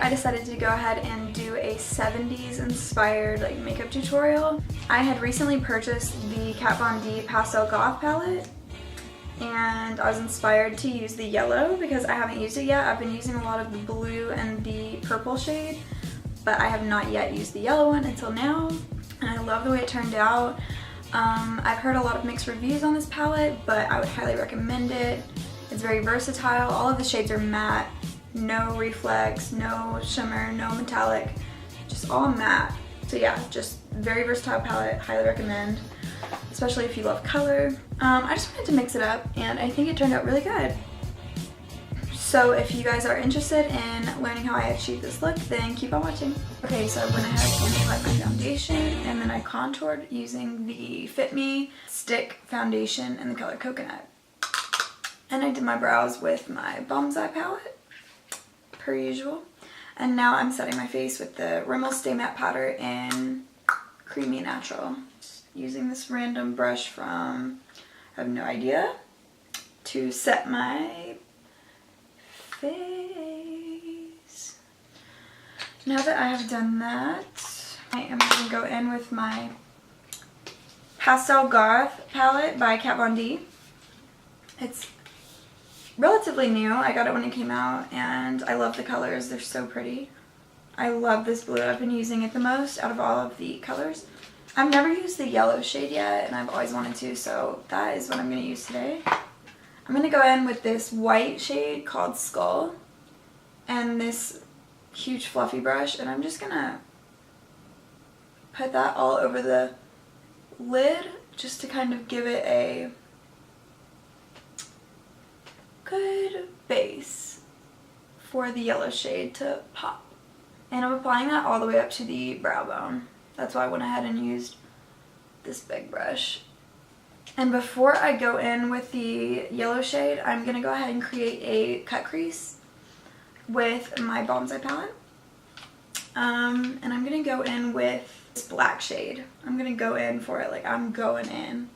I decided to go ahead and do a 70s inspired like makeup tutorial. I had recently purchased the Kat Von D Pastel Goth palette, and I was inspired to use the yellow because I haven't used it yet. I've been using a lot of the blue and the purple shade, but I have not yet used the yellow one until now, and I love the way it turned out. I've heard a lot of mixed reviews on this palette, but I would highly recommend it. It's very versatile. All of the shades are matte, no reflex, no shimmer, no metallic, just all matte. So yeah, just very versatile palette, highly recommend, especially if you love color. I just wanted to mix it up, and I think it turned out really good. So if you guys are interested in learning how I achieve this look, then keep on watching. Okay, so I went ahead and applied my foundation, and then I contoured using the Fit Me Stick Foundation in the color Coconut. And I did my brows with my Bum's Eye palette, per usual. And now I'm setting my face with the Rimmel Stay Matte Powder in Creamy Natural. Using this random brush from, I have no idea, to set my face. Now that I have done that, I am going to go in with my Pastel Goth palette by Kat Von D. It's relatively new. I got it when it came out, and I love the colors. They're so pretty. I love this blue. I've been using it the most out of all of the colors. I've never used the yellow shade yet, and I've always wanted to, so that is what I'm going to use today. I'm going to go in with this white shade called Skull and this huge fluffy brush, and I'm just going to put that all over the lid just to kind of give it a good base for the yellow shade to pop. And I'm applying that all the way up to the brow bone. That's why I went ahead and used this big brush. And before I go in with the yellow shade, I'm going to go ahead and create a cut crease with my Bum's Eye palette. And I'm going to go in with this black shade. I'm going to go in for it, like I'm going in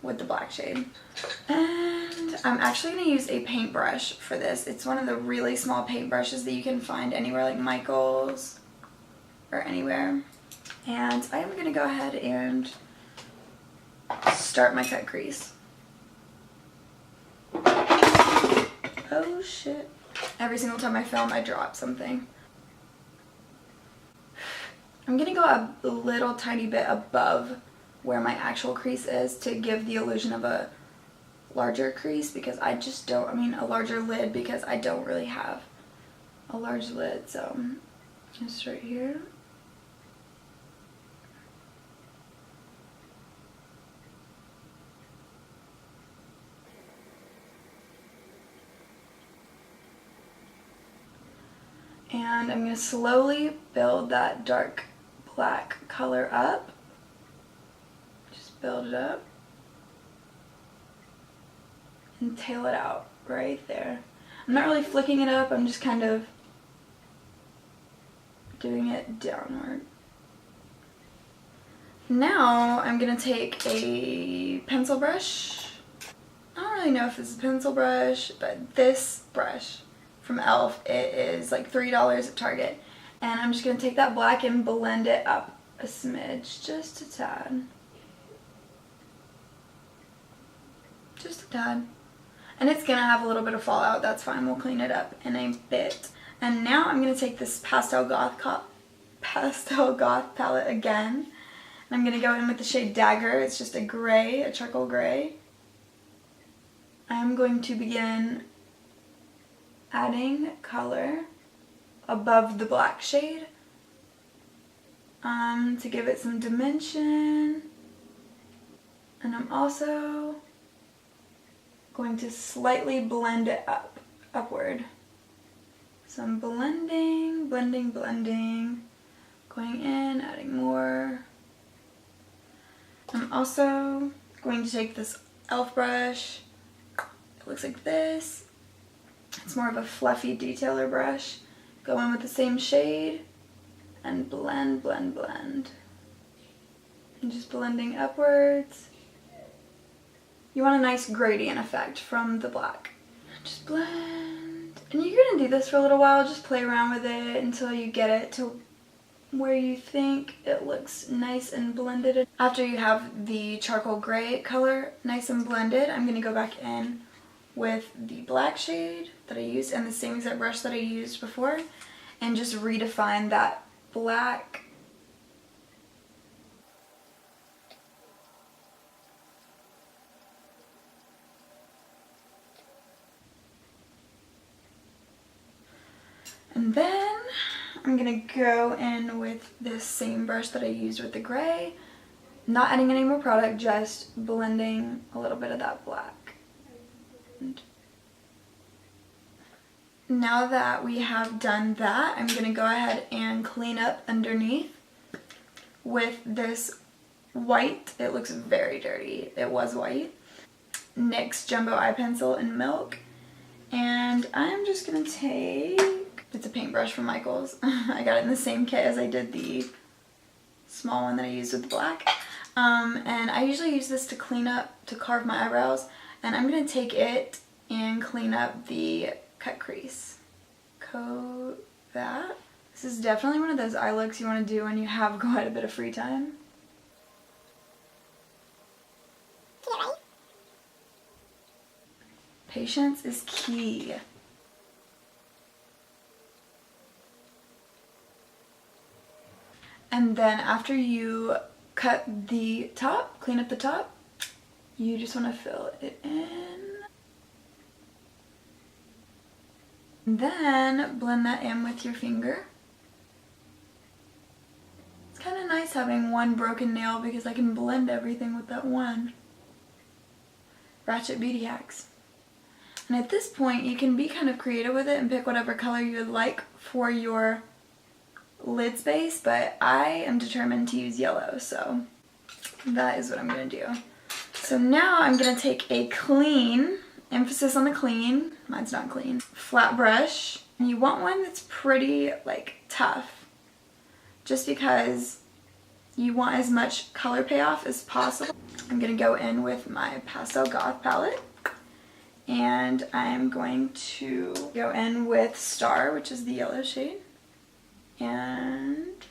with the black shade. And I'm actually going to use a paintbrush for this. It's one of the really small paintbrushes that you can find anywhere, like Michael's or anywhere. And I am going to go ahead and start my cut crease. Oh shit. Every single time I film, I drop something. I'm going to go a little tiny bit above where my actual crease is to give the illusion of a larger crease, because I just don't, a larger lid, because I don't really have a large lid. So just right here. And I'm going to slowly build that dark black color up. Just build it up. And tail it out right there. I'm not really flicking it up, I'm just kind of doing it downward. Now I'm going to take a pencil brush. I don't really know if this is a pencil brush, but this brush from e.l.f. it is like $3 at Target. And I'm just going to take that black and blend it up a smidge, just a tad. Just a tad. And it's going to have a little bit of fallout, that's fine, we'll clean it up in a bit. And now I'm going to take this Pastel Goth palette again. And I'm going to go in with the shade Dagger. It's just a gray, a charcoal gray. I'm going to begin adding color above the black shade to give it some dimension. And I'm also going to slightly blend it upward. So I'm blending, blending, blending, going in, adding more. I'm also going to take this e.l.f. brush. It looks like this. It's more of a fluffy detailer brush. Go in with the same shade and blend, blend, blend. And just blending upwards. You want a nice gradient effect from the black. Just blend And you're gonna do this for a little while, just play around with it until you get it to where you think it looks nice and blended. After you have the charcoal gray color nice and blended, I'm gonna go back in with the black shade that I used and the same exact brush that I used before and just redefine that black. And then I'm gonna go in with this same brush that I used with the gray, not adding any more product, just blending a little bit of that black. And now that we have done that, I'm gonna go ahead and clean up underneath with this white. It looks very dirty. It was white. NYX Jumbo Eye Pencil in Milk. And I'm just gonna take, it's a paintbrush from Michael's. I got it in the same kit as I did the small one that I used with the black. And I usually use this to clean up, to carve my eyebrows. And I'm gonna take it and clean up the cut crease. Coat that. This is definitely one of those eye looks you wanna do when you have quite a bit of free time. Patience is key. And then after you cut the top, clean up the top, you just want to fill it in. And then blend that in with your finger. It's kind of nice having one broken nail because I can blend everything with that one. Ratchet beauty hacks. And at this point, you can be kind of creative with it and pick whatever color you would like for your lid space, but I am determined to use yellow, so that is what I'm going to do. So now I'm going to take a clean, emphasis on the clean, mine's not clean, flat brush. And you want one that's pretty, like, tough, just because you want as much color payoff as possible. I'm going to go in with my Pastel Goth palette. And I'm going to go in with Star, which is the yellow shade, and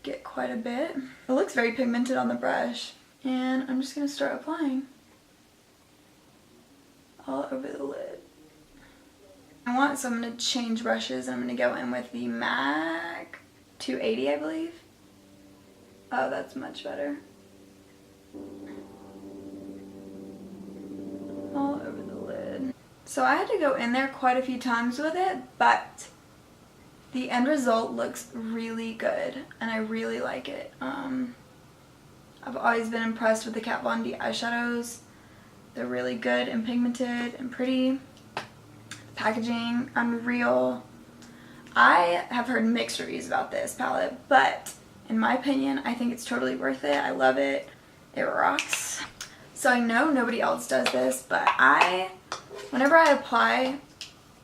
get quite a bit. It looks very pigmented on the brush. And I'm just going to start applying all over the lid. So I'm going to change brushes. I'm going to go in with the MAC 280, I believe. Oh, that's much better. All over the lid. So I had to go in there quite a few times with it, but the end result looks really good and I really like it. I've always been impressed with the Kat Von D eyeshadows. They're really good and pigmented and pretty. Packaging, unreal. I have heard mixed reviews about this palette, but in my opinion, I think it's totally worth it. I love it. It rocks. So I know nobody else does this, but whenever I apply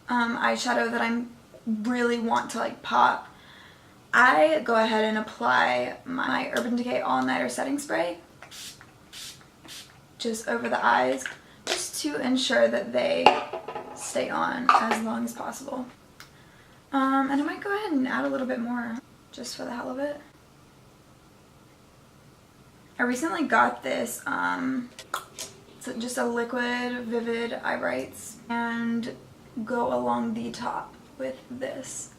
eyeshadow that I really want to like pop, I go ahead and apply my Urban Decay All Nighter setting spray just over the eyes, just to ensure that they stay on as long as possible. And I might go ahead and add a little bit more just for the hell of it. I recently got this, it's just a liquid Vivid Eye Brights, and go along the top with this.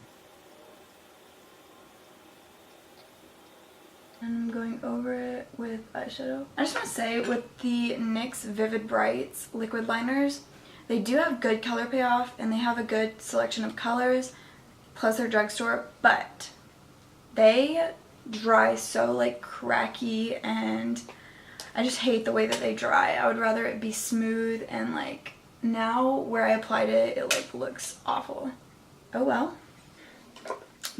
And I'm going over it with eyeshadow. I just want to say, with the NYX Vivid Brights liquid liners, they do have good color payoff and they have a good selection of colors, plus they're drugstore, but they dry so like cracky and I just hate the way that they dry. I would rather it be smooth, and like now where I applied it, it like looks awful. Oh well.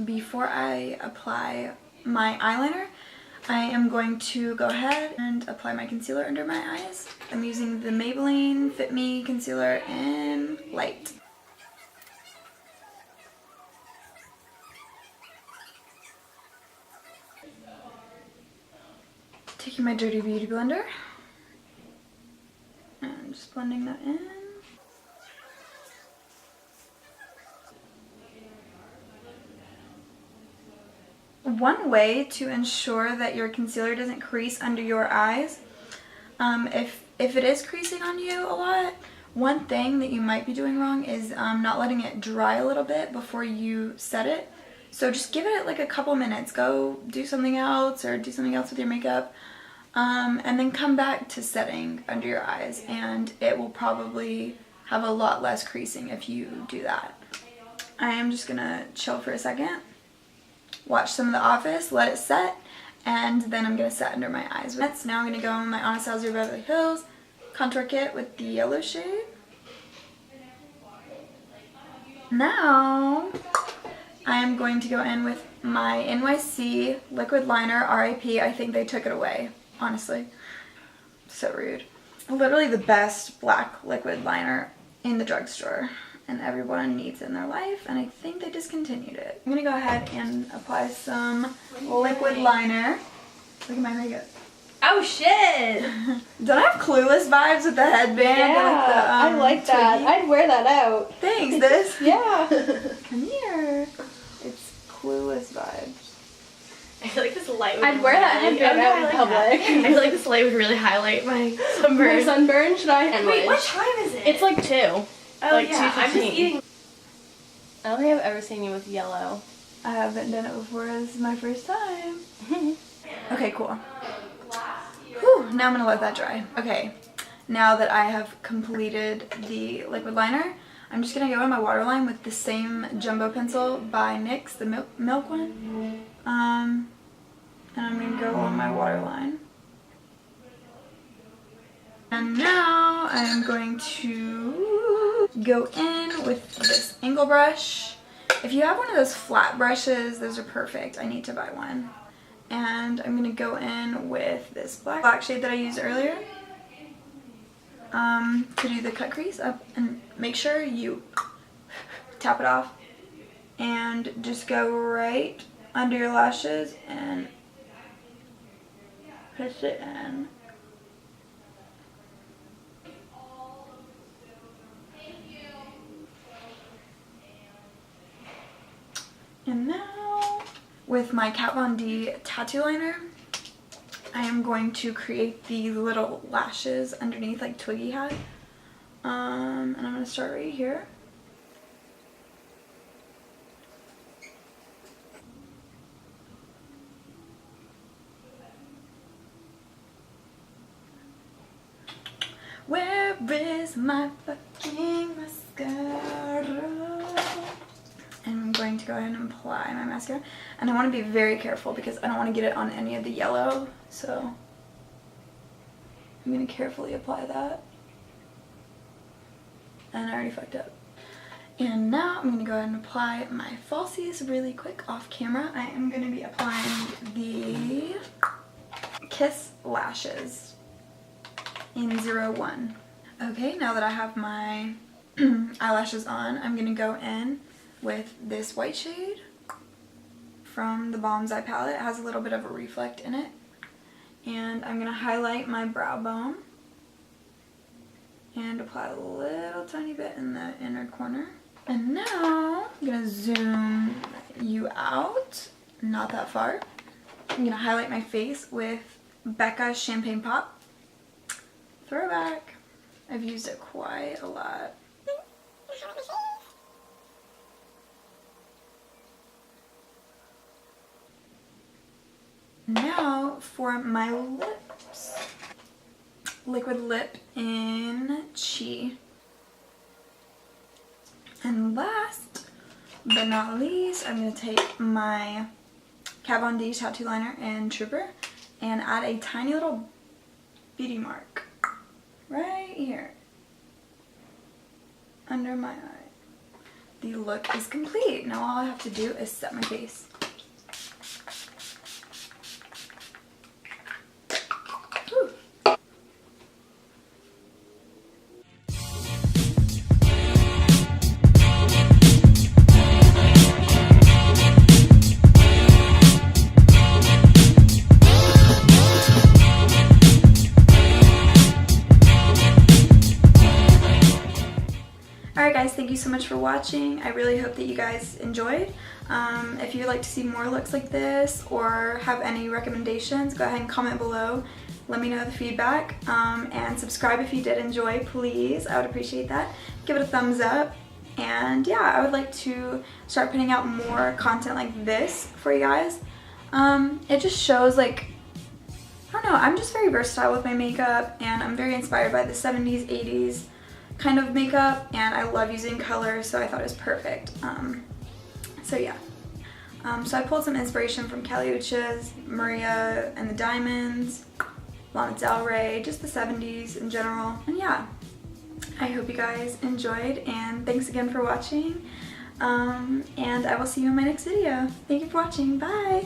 Before I apply my eyeliner, I am going to go ahead and apply my concealer under my eyes. I'm using the Maybelline Fit Me Concealer in Light. Taking my Dirty Beauty blender and just blending that in. one way to ensure that your concealer doesn't crease under your eyes, if it is creasing on you a lot, one thing that you might be doing wrong is not letting it dry a little bit before you set it. So just give it like a couple minutes. Go do something else or do something else with your makeup. And then come back to setting under your eyes, and it will probably have a lot less creasing if you do that. I am just gonna chill for a second, watch some of The Office, let it set, and then I'm gonna set under my eyes. Now I'm gonna go in my Anastasia Beverly Hills contour kit with the yellow shade. Now I am going to go in with my NYC liquid liner, RIP. I think they took it away, honestly. So rude. Literally the best black liquid liner in the drugstore, and everyone needs it in their life, and I think they discontinued it. I'm gonna go ahead and apply some liquid liner. Look at my makeup. Oh shit! Don't I have Clueless vibes with the headband? Yeah, I like that. twiggy? I'd wear that out. Thanks, this. Yeah. Come here. It's Clueless vibes. I feel like this light would I'd wear that headband out in public. I feel like this light would really highlight my sunburn. My sunburn, should I? Wait, what time is it? It's like 2. Oh like yeah, I'm just 2:15. eating. I don't think I've ever seen you with yellow. I haven't done it before. This is my first time. Okay, cool. Whew, now I'm gonna let that dry. Okay, now that I have completed the liquid liner, I'm just gonna go in my waterline with the same jumbo pencil by NYX, the milk one. And I'm gonna go on my waterline. And now I am going to go in with this angle brush. If you have one of those flat brushes, those are perfect. I need to buy one. And I'm gonna go in with this black shade that I used earlier to do the cut crease up, and make sure you tap it off and just go right under your lashes and push it in. And now, with my Kat Von D tattoo liner, I am going to create the little lashes underneath like Twiggy had. And I'm going to start right here. Where is my fucking mascara? And I'm going to go ahead and apply my mascara. And I want to be very careful because I don't want to get it on any of the yellow. So I'm going to carefully apply that. And I already fucked up. And now I'm going to go ahead and apply my falsies really quick off camera. I am going to be applying the Kiss Lashes in 01. Okay, now that I have my eyelashes on, I'm going to go in with this white shade from the Balm's Eye palette. It has a little bit of a reflect in it. And I'm going to highlight my brow bone and apply a little tiny bit in the inner corner. And now I'm going to zoom you out, not that far. I'm going to highlight my face with Becca's Champagne Pop. Throwback. I've used it quite a lot. Now for my lips. Liquid lip in Chi. And last but not least, I'm going to take my Kat Von D tattoo liner in Trooper and add a tiny little beauty mark right here under my eye. The look is complete. Now all I have to do is set my face. Alright guys, thank you so much for watching. I really hope that you guys enjoyed. If you'd like to see more looks like this or have any recommendations, go ahead and comment below. Let me know the feedback, and subscribe if you did enjoy, please. I would appreciate that. Give it a thumbs up. And yeah, I would like to start putting out more content like this for you guys. It just shows, like, I don't know, I'm just very versatile with my makeup, and I'm very inspired by the 70s, 80s kind of makeup, and I love using colors, so I thought it was perfect. So yeah. So I pulled some inspiration from Kali Uchis, Maria and the Diamonds, Lana Del Rey, just the 70s in general, and yeah. I hope you guys enjoyed, and thanks again for watching, and I will see you in my next video. Thank you for watching. Bye!